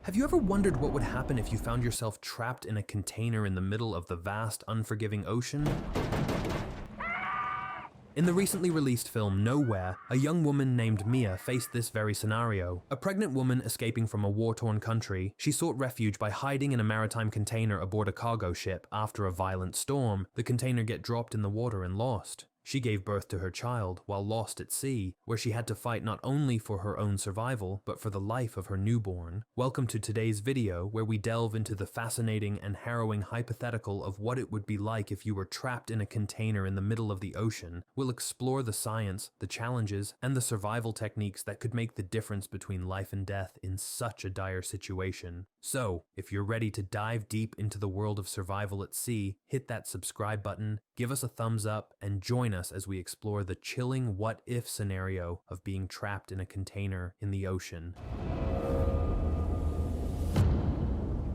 Have you ever wondered what would happen if you found yourself trapped in a container in the middle of the vast, unforgiving ocean? In the recently released film Nowhere, a young woman named Mia faced this very scenario. A pregnant woman escaping from a war-torn country, she sought refuge by hiding in a maritime container aboard a cargo ship. After a violent storm, the container get dropped in the water and lost. She gave birth to her child while lost at sea, where she had to fight not only for her own survival, but for the life of her newborn. Welcome to today's video, where we delve into the fascinating and harrowing hypothetical of what it would be like if you were trapped in a container in the middle of the ocean. We'll explore the science, the challenges, and the survival techniques that could make the difference between life and death in such a dire situation. So, if you're ready to dive deep into the world of survival at sea, hit that subscribe button, give us a thumbs up, and join us as we explore the chilling what-if scenario of being trapped in a container in the ocean.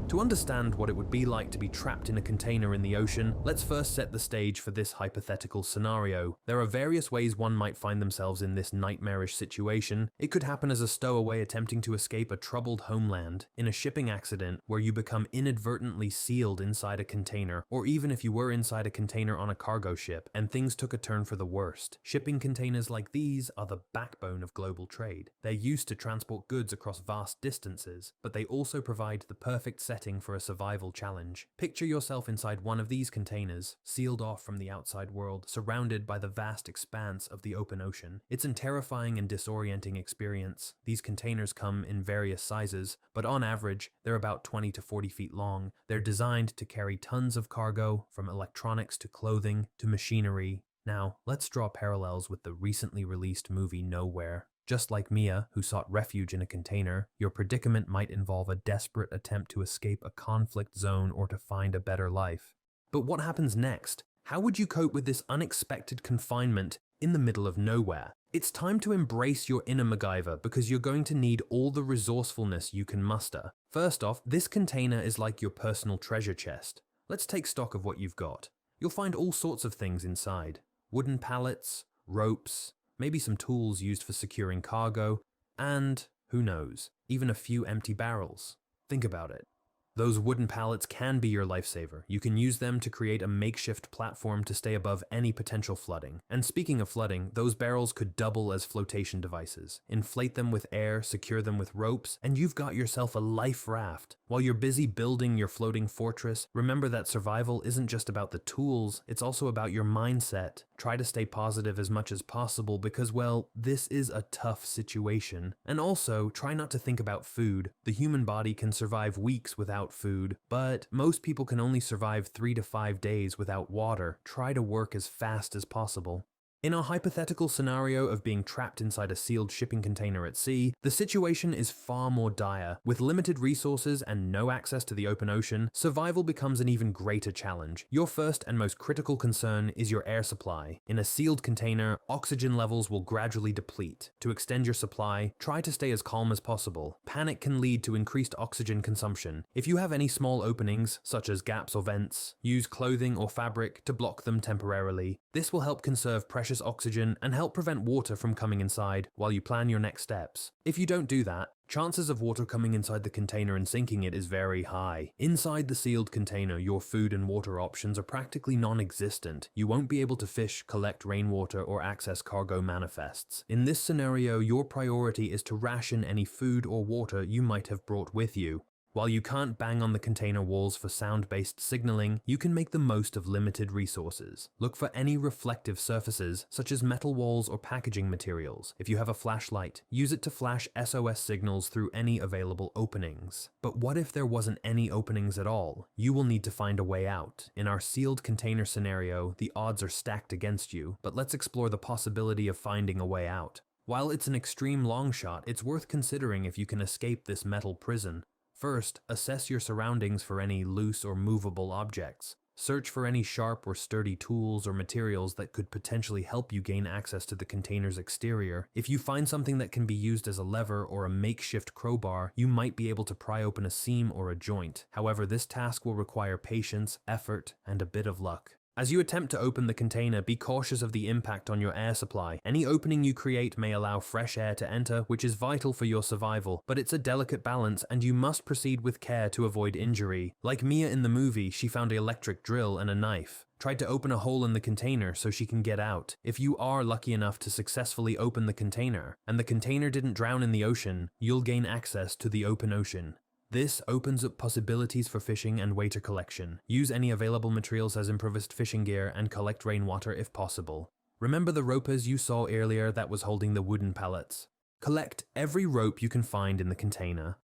To understand what it would be like to be trapped in a container in the ocean, let's first set the stage for this hypothetical scenario. There are various ways one might find themselves in this nightmarish situation. It could happen as a stowaway attempting to escape a troubled homeland, in a shipping accident where you become inadvertently sealed inside a container, or even if you were inside a container on a cargo ship and things took a turn for the worst. Shipping containers like these are the backbone of global trade. They're used to transport goods across vast distances, but they also provide the perfect setting for a survival challenge. Picture yourself inside one of these containers, sealed off from the outside world, surrounded by the vast expanse of the open ocean. It's a terrifying and disorienting experience. These containers come in various sizes, but on average, they're about 20 to 40 feet long. They're designed to carry tons of cargo, from electronics to clothing to machinery. Now, let's draw parallels with the recently released movie Nowhere. Just like Mia, who sought refuge in a container, your predicament might involve a desperate attempt to escape a conflict zone or to find a better life. But what happens next? How would you cope with this unexpected confinement in the middle of nowhere? It's time to embrace your inner MacGyver, because you're going to need all the resourcefulness you can muster. First off, this container is like your personal treasure chest. Let's take stock of what you've got. You'll find all sorts of things inside. Wooden pallets, ropes, maybe some tools used for securing cargo, and, who knows, even a few empty barrels. Think about it. Those wooden pallets can be your lifesaver. You can use them to create a makeshift platform to stay above any potential flooding. And speaking of flooding, those barrels could double as flotation devices. Inflate them with air, secure them with ropes, and you've got yourself a life raft. While you're busy building your floating fortress, remember that survival isn't just about the tools, it's also about your mindset. Try to stay positive as much as possible because, well, this is a tough situation. And also, try not to think about food. The human body can survive weeks without food, but most people can only survive 3 to 5 days without water. Try to work as fast as possible. In our hypothetical scenario of being trapped inside a sealed shipping container at sea, the situation is far more dire. With limited resources and no access to the open ocean, survival becomes an even greater challenge. Your first and most critical concern is your air supply. In a sealed container, oxygen levels will gradually deplete. To extend your supply, try to stay as calm as possible. Panic can lead to increased oxygen consumption. If you have any small openings, such as gaps or vents, use clothing or fabric to block them temporarily. This will help conserve precious oxygen and help prevent water from coming inside while you plan your next steps. If you don't do that, chances of water coming inside the container and sinking it is very high. Inside the sealed container, your food and water options are practically non-existent. You won't be able to fish, collect rainwater, or access cargo manifests. In this scenario, your priority is to ration any food or water you might have brought with you. While you can't bang on the container walls for sound-based signaling, you can make the most of limited resources. Look for any reflective surfaces, such as metal walls or packaging materials. If you have a flashlight, use it to flash SOS signals through any available openings. But what if there wasn't any openings at all? You will need to find a way out. In our sealed container scenario, the odds are stacked against you, but let's explore the possibility of finding a way out. While it's an extreme long shot, it's worth considering if you can escape this metal prison. First, assess your surroundings for any loose or movable objects. Search for any sharp or sturdy tools or materials that could potentially help you gain access to the container's exterior. If you find something that can be used as a lever or a makeshift crowbar, you might be able to pry open a seam or a joint. However, this task will require patience, effort, and a bit of luck. As you attempt to open the container, be cautious of the impact on your air supply. Any opening you create may allow fresh air to enter, which is vital for your survival, but it's a delicate balance and you must proceed with care to avoid injury. Like Mia in the movie, she found an electric drill and a knife. Tried to open a hole in the container so she can get out. If you are lucky enough to successfully open the container, and the container didn't drown in the ocean, you'll gain access to the open ocean. This opens up possibilities for fishing and water collection. Use any available materials as improvised fishing gear and collect rainwater if possible. Remember the ropers you saw earlier that was holding the wooden pallets? Collect every rope you can find in the container.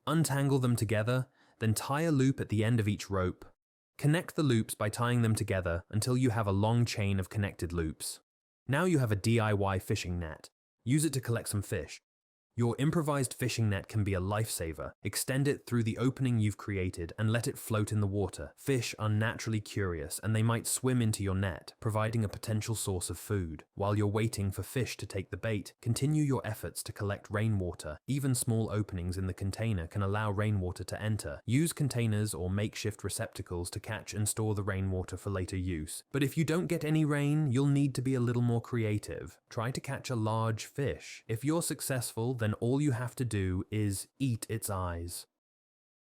Untangle them together, then tie a loop at the end of each rope. Connect the loops by tying them together until you have a long chain of connected loops. Now you have a DIY fishing net. Use it to collect some fish. Your improvised fishing net can be a lifesaver. Extend it through the opening you've created and let it float in the water. Fish are naturally curious and they might swim into your net, providing a potential source of food. While you're waiting for fish to take the bait, continue your efforts to collect rainwater. Even small openings in the container can allow rainwater to enter. Use containers or makeshift receptacles to catch and store the rainwater for later use. But if you don't get any rain, you'll need to be a little more creative. Try to catch a large fish. If you're successful, then all you have to do is eat its eyes.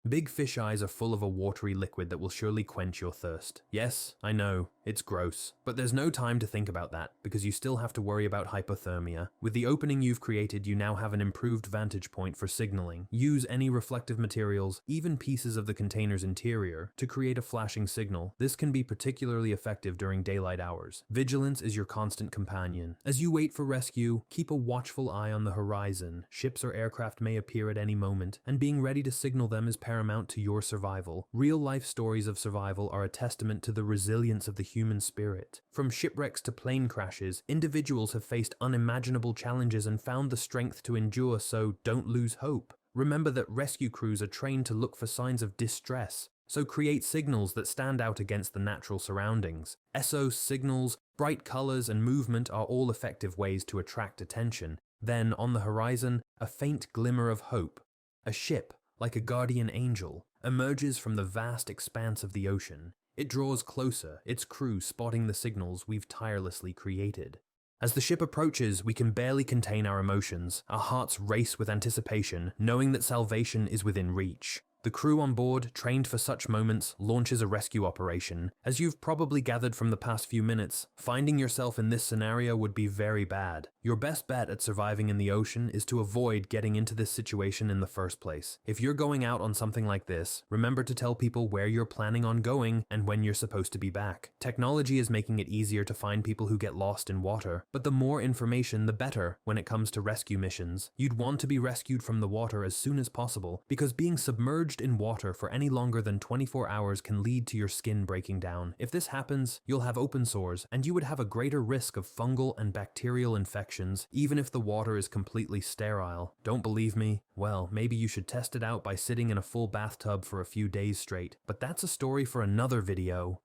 Big fish eyes are full of a watery liquid that will surely quench your thirst. Yes, I know, it's gross, but there's no time to think about that because you still have to worry about hypothermia. With the opening you've created, you now have an improved vantage point for signaling. Use any reflective materials, even pieces of the container's interior, to create a flashing signal. This can be particularly effective during daylight hours. Vigilance is your constant companion. As you wait for rescue, keep a watchful eye on the horizon. Ships or aircraft may appear at any moment, and being ready to signal them is paramount to your survival. Real-life stories of survival are a testament to the resilience of the human spirit. From shipwrecks to plane crashes, individuals have faced unimaginable challenges and found the strength to endure, so don't lose hope. Remember that rescue crews are trained to look for signs of distress, so create signals that stand out against the natural surroundings. SOS signals, bright colors, and movement are all effective ways to attract attention. Then, on the horizon, a faint glimmer of hope. A ship, like a guardian angel, emerges from the vast expanse of the ocean. It draws closer, its crew spotting the signals we've tirelessly created. As the ship approaches, we can barely contain our emotions. Our hearts race with anticipation, knowing that salvation is within reach. The crew on board, trained for such moments, launches a rescue operation. As you've probably gathered from the past few minutes, finding yourself in this scenario would be very bad. Your best bet at surviving in the ocean is to avoid getting into this situation in the first place. If you're going out on something like this, remember to tell people where you're planning on going and when you're supposed to be back. Technology is making it easier to find people who get lost in water, but the more information, the better when it comes to rescue missions. You'd want to be rescued from the water as soon as possible, because being submerged in water for any longer than 24 hours can lead to your skin breaking down. If this happens, you'll have open sores, and you would have a greater risk of fungal and bacterial infections, even if the water is completely sterile. Don't believe me? Well, maybe you should test it out by sitting in a full bathtub for a few days straight, but that's a story for another video.